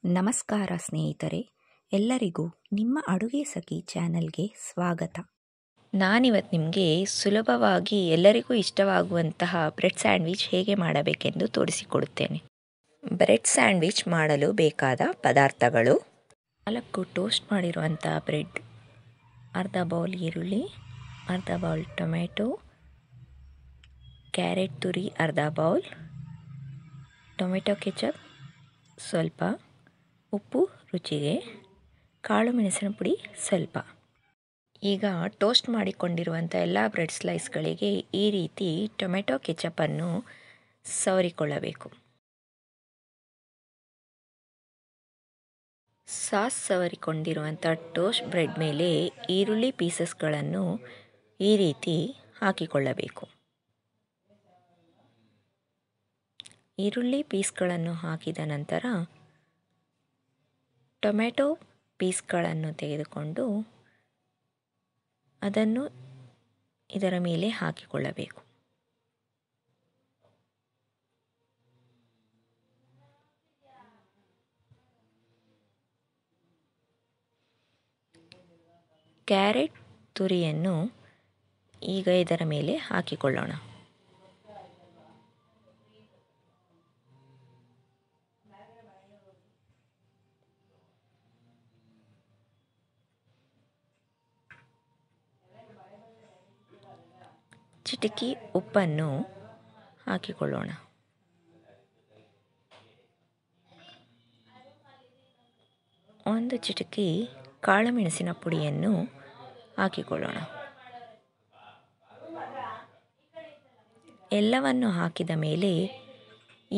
ನಮಸ್ಕಾರ ಸ್ನೇಹಿತರೆ, ಎಲ್ಲರಿಗೂ ನಿಮ್ಮ ಅಡುಗೆ ಸಖಿ ಚಾನಲ್ಗೆ ಸ್ವಾಗತ. ನಾನಿವತ್ತು ನಿಮಗೆ ಸುಲಭವಾಗಿ ಎಲ್ಲರಿಗೂ ಇಷ್ಟವಾಗುವಂತಹ ಬ್ರೆಡ್ ಸ್ಯಾಂಡ್ವಿಚ್ ಹೇಗೆ ಮಾಡಬೇಕೆಂದು ತೋರಿಸಿಕೊಡುತ್ತೇನೆ. ಬ್ರೆಡ್ ಸ್ಯಾಂಡ್ವಿಚ್ ಮಾಡಲು ಬೇಕಾದ ಪದಾರ್ಥಗಳು: 4 ಟೋಸ್ಟ್ ಮಾಡಿರುವಂಥ ಬ್ರೆಡ್, ಅರ್ಧ ಬೌಲ್ ಈರುಳ್ಳಿ, ಅರ್ಧ ಬೌಲ್ ಟೊಮೆಟೊ, ಕ್ಯಾರೆಟ್ ತುರಿ ಅರ್ಧ ಬೌಲ್, ಟೊಮೆಟೊ ಕೆಚಪ್ ಸ್ವಲ್ಪ, ಉಪ್ಪು ರುಚಿಗೆ, ಕಾಳು ಮೆಣಸಿನ ಪುಡಿ ಸ್ವಲ್ಪ. ಈಗ ಟೋಸ್ಟ್ ಮಾಡಿಕೊಂಡಿರುವಂಥ ಎಲ್ಲ ಬ್ರೆಡ್ ಸ್ಲೈಸ್ಗಳಿಗೆ ಈ ರೀತಿ ಟೊಮೆಟೊ ಕೆಚಪನ್ನು ಸವರಿಕೊಳ್ಳಬೇಕು. ಸಾಸ್ ಸವರಿಕೊಂಡಿರುವಂಥ ಟೋಸ್ಟ್ ಬ್ರೆಡ್ ಮೇಲೆ ಈರುಳ್ಳಿ ಪೀಸಸ್ಗಳನ್ನು ಈ ರೀತಿ ಹಾಕಿಕೊಳ್ಳಬೇಕು. ಈರುಳ್ಳಿ ಪೀಸ್ಗಳನ್ನು ಹಾಕಿದ ನಂತರ ಟೊಮೆಟೊ ಪೀಸ್ಗಳನ್ನು ತೆಗೆದುಕೊಂಡು ಅದನ್ನು ಇದರ ಮೇಲೆ ಹಾಕಿಕೊಳ್ಳಬೇಕು. ಕ್ಯಾರೆಟ್ ತುರಿಯನ್ನು ಈಗ ಇದರ ಮೇಲೆ ಹಾಕಿಕೊಳ್ಳೋಣ. ಚಿಟಿಕೆ ಉಪ್ಪನ್ನು ಹಾಕಿಕೊಳ್ಳೋಣ. ಒಂದು ಚಿಟಿಕೆ ಕಾಳು ಮೆಣಸಿನ ಪುಡಿಯನ್ನು ಹಾಕಿಕೊಳ್ಳೋಣ. ಎಲ್ಲವನ್ನು ಹಾಕಿದ ಮೇಲೆ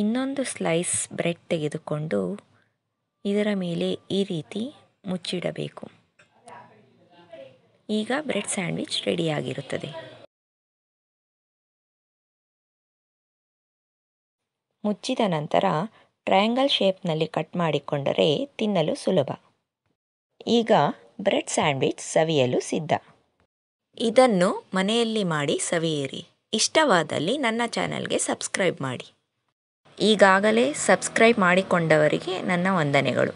ಇನ್ನೊಂದು ಸ್ಲೈಸ್ ಬ್ರೆಡ್ ತೆಗೆದುಕೊಂಡು ಇದರ ಮೇಲೆ ಈ ರೀತಿ ಮುಚ್ಚಿಡಬೇಕು. ಈಗ ಬ್ರೆಡ್ ಸ್ಯಾಂಡ್ವಿಚ್ ರೆಡಿಯಾಗಿರುತ್ತದೆ. ಮುಚ್ಚಿದ ನಂತರ ಟ್ರಯಾಂಗಲ್ ಶೇಪ್ನಲ್ಲಿ ಕಟ್ ಮಾಡಿಕೊಂಡರೆ ತಿನ್ನಲು ಸುಲಭ. ಈಗ ಬ್ರೆಡ್ ಸ್ಯಾಂಡ್ವಿಚ್ ಸವಿಯಲು ಸಿದ್ಧ. ಇದನ್ನು ಮನೆಯಲ್ಲಿ ಮಾಡಿ ಸವಿಯಿರಿ. ಇಷ್ಟವಾದಲ್ಲಿ ನನ್ನ ಚಾನಲ್ಗೆ ಸಬ್ಸ್ಕ್ರೈಬ್ ಮಾಡಿ. ಈಗಾಗಲೇ ಸಬ್ಸ್ಕ್ರೈಬ್ ಮಾಡಿಕೊಂಡವರಿಗೆ ನನ್ನ ವಂದನೆಗಳು.